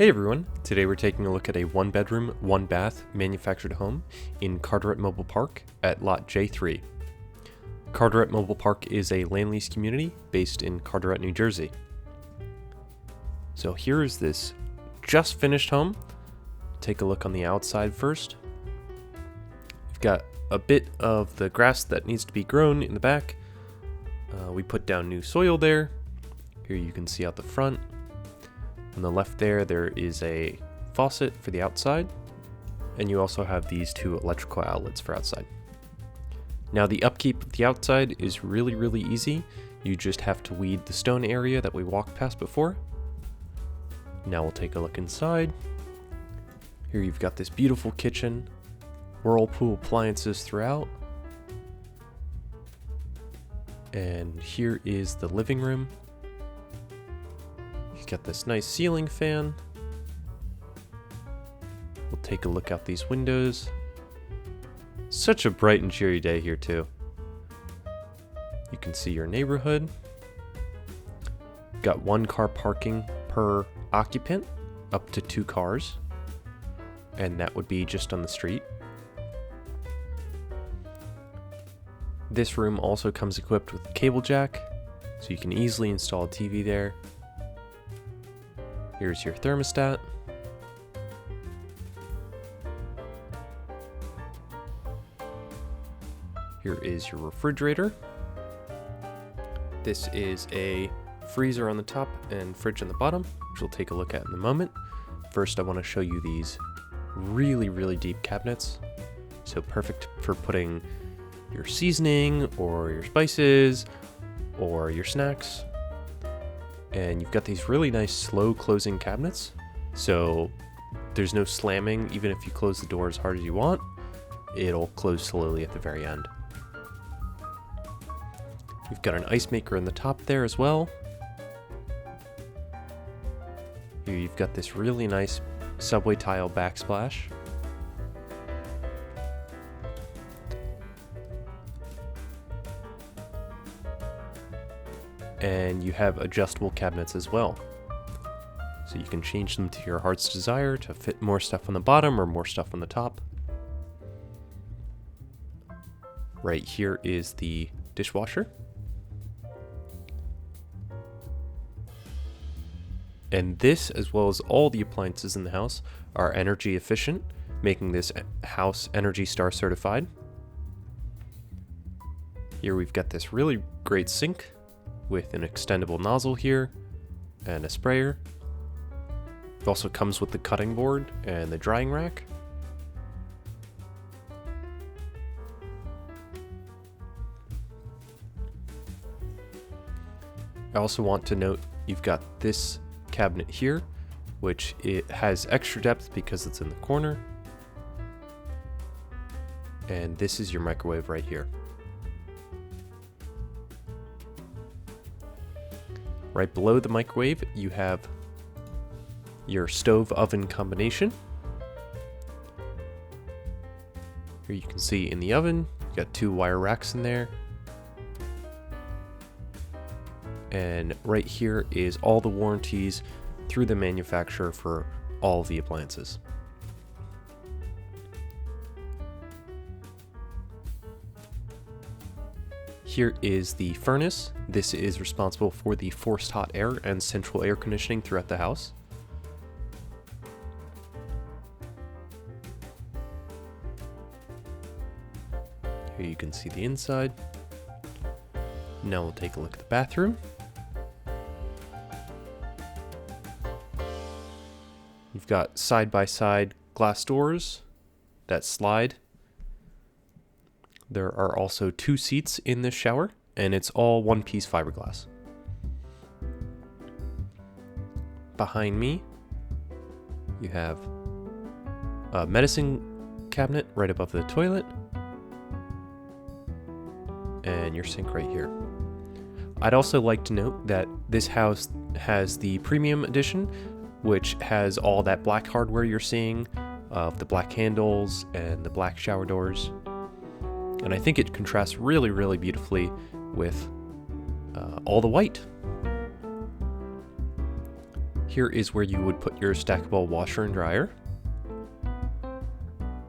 Hey everyone, today we're taking a look at a one bedroom, one bath manufactured home in Carteret Mobile Park at lot J-13. Carteret Mobile Park is a land lease community based in Carteret, New Jersey. So here is this just finished home. Take a look on the outside first. We've got a bit of the grass that needs to be grown in the back. We put down new soil there. Here you can see out the front. On the left there is a faucet for the outside, and you also have these two electrical outlets for outside. Now the upkeep of the outside is really easy. You just have to weed the stone area that we walked past before. Now we'll take a look inside. Here you've got this beautiful kitchen, whirlpool appliances throughout. And here is the living room. Got this nice ceiling fan. We'll take a look out these windows. Such a bright and cheery day here too. You can see your neighborhood. Got one car parking per occupant, up to 2 cars, and that would be just on the street. This room also comes equipped with a cable jack, so you can easily install a TV there. Here's your thermostat. Here is your refrigerator. This is a freezer on the top and fridge on the bottom, which we'll take a look at in a moment. First, I want to show you these really deep cabinets. So perfect for putting your seasoning or your spices or your snacks. And you've got these really nice slow closing cabinets, so there's no slamming. Even if you close the door as hard as you want, it'll close slowly at the very end. You've got an ice maker in the top there as well. Here you've got this really nice subway tile backsplash. And you have adjustable cabinets as well. So you can change them to your heart's desire to fit more stuff on the bottom or more stuff on the top. Right here is the dishwasher. And this, as well as all the appliances in the house, are energy efficient, making this house Energy Star certified. Here we've got this really great sink with an extendable nozzle here and a sprayer. It also comes with the cutting board and the drying rack. I also want to note you've got this cabinet here, which it has extra depth because it's in the corner. And this is your microwave right here. Right below the microwave, you have your stove oven combination. Here you can see in the oven, you've got 2 wire racks in there. And right here is all the warranties through the manufacturer for all of the appliances. Here is the furnace. This is responsible for the forced hot air and central air conditioning throughout the house. Here you can see the inside. Now we'll take a look at the bathroom. You've got side-by-side glass doors that slide. There are also 2 seats in this shower, and it's all one-piece fiberglass. Behind me, you have a medicine cabinet right above the toilet, and your sink right here. I'd also like to note that this house has the premium edition, which has all that black hardware you're seeing, of the black handles and the black shower doors. And I think it contrasts really beautifully with all the white. Here is where you would put your stackable washer and dryer.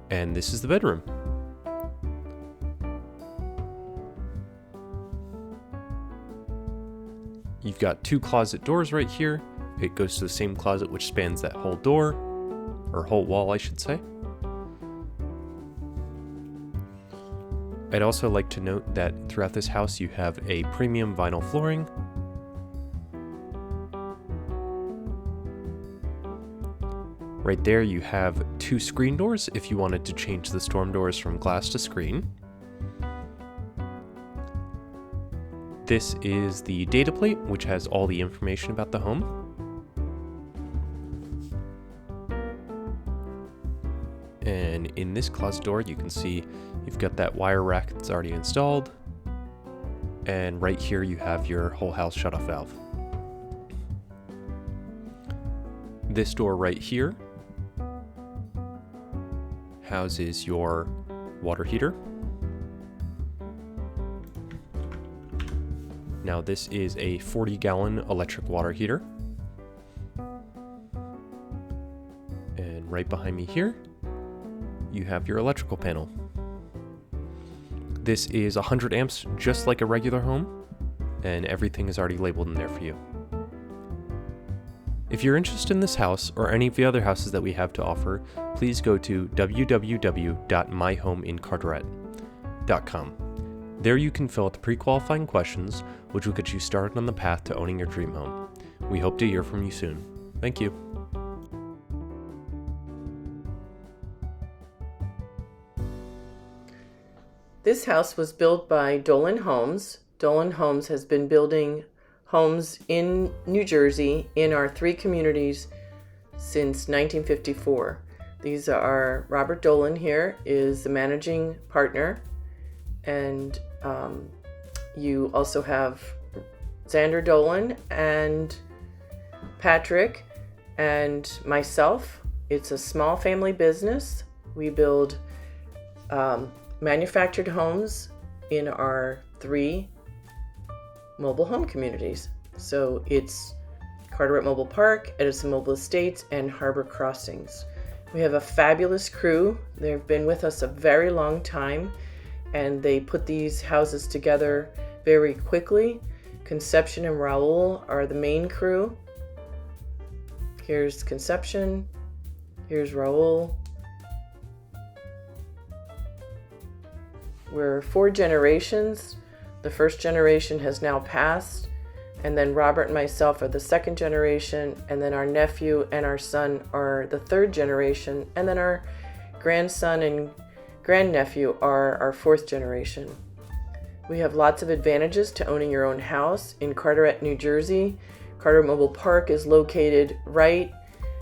And this is the bedroom. You've got 2 closet doors right here. It goes to the same closet which spans that whole door, or whole wall, I should say. I'd also like to note that throughout this house you have a premium vinyl flooring. Right there you have 2 screen doors if you wanted to change the storm doors from glass to screen. This is the data plate, which has all the information about the home. And in this closet door, you can see you've got that wire rack that's already installed. And right here, you have your whole house shutoff valve. This door right here houses your water heater. Now this is a 40-gallon electric water heater. And right behind me here, you have your electrical panel. This is 100 amps, just like a regular home, and everything is already labeled in there for you. If you're interested in this house or any of the other houses that we have to offer, please go to www.myhomeincarteret.com. There you can fill out the pre-qualifying questions, which will get you started on the path to owning your dream home. We hope to hear from you soon. Thank you. This house was built by Dolan Homes. Dolan Homes has been building homes in New Jersey in our 3 communities since 1954. These are Robert Dolan here is the managing partner, and you also have Xander Dolan and Patrick and myself. It's a small family business. We build manufactured homes in our 3 mobile home communities. So it's Carteret Mobile Park, Edison Mobile Estates, and Harbor Crossings. We have a fabulous crew. They've been with us a very long time, and they put these houses together very quickly. Conception and Raul are the main crew. Here's Conception. Here's Raul. We're 4 generations. The first generation has now passed, and then Robert and myself are the 2nd generation, and then our nephew and our son are the 3rd generation, and then our grandson and grandnephew are our 4th generation. We have lots of advantages to owning your own house in Carteret, New Jersey. Carteret Mobile Park is located right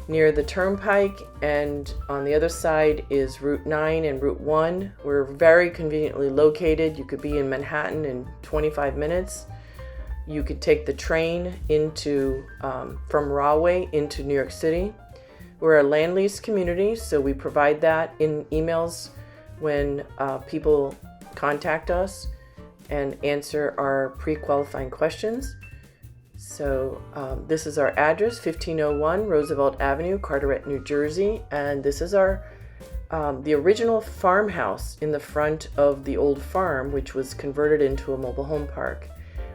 near the Turnpike, and on the other side is Route 9 and Route 1. We're very conveniently located. You could be in Manhattan in 25 minutes. You could take the train into from Rahway into New York City. We're a land lease community, so we provide that in emails when people contact us and answer our pre-qualifying questions. So this is our address, 1501 Roosevelt Avenue, Carteret, New Jersey, and this is our the original farmhouse in the front of the old farm, which was converted into a mobile home park.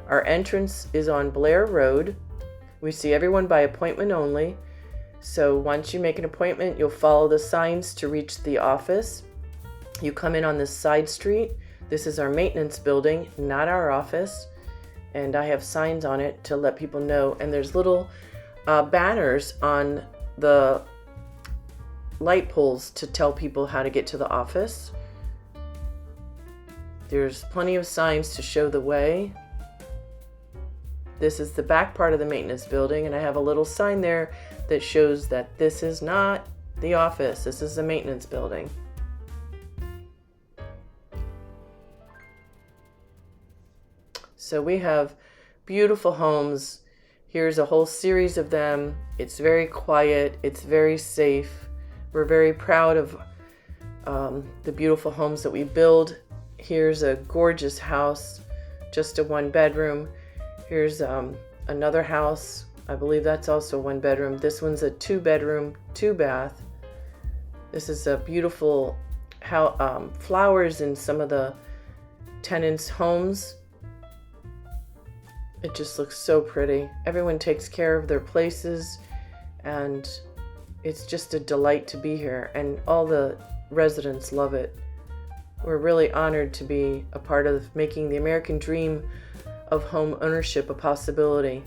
Our entrance is on Blair Road. We see everyone by appointment only. So once you make an appointment, you'll follow the signs to reach the office. You come in on this side street. This is our maintenance building, not our office. And I have signs on it to let people know. And there's little banners on the light poles to tell people how to get to the office. There's plenty of signs to show the way. This is the back part of the maintenance building, and I have a little sign there that shows that this is not the office. This is the maintenance building. So we have beautiful homes. Here's a whole series of them. It's very quiet. It's very safe. We're very proud of the beautiful homes that we build. Here's a gorgeous house, just a 1-bedroom. Here's another house I believe that's also 1 bedroom. This one's a 2 bedroom, 2 bath. This is a beautiful flowers in some of the tenants' homes. It just looks so pretty. Everyone takes care of their places, and it's just a delight to be here, and all the residents love it. We're really honored to be a part of making the American dream of home ownership a possibility.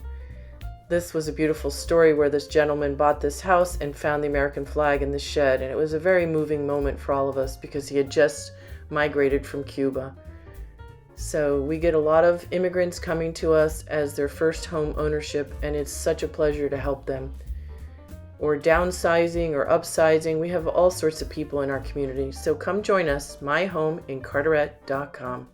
This was a beautiful story where this gentleman bought this house and found the American flag in the shed, and it was a very moving moment for all of us because he had just migrated from Cuba. So we get a lot of immigrants coming to us as their first home ownership, and it's such a pleasure to help them. Or downsizing or upsizing. We have all sorts of people in our community. So come join us, myhomeincarteret.com.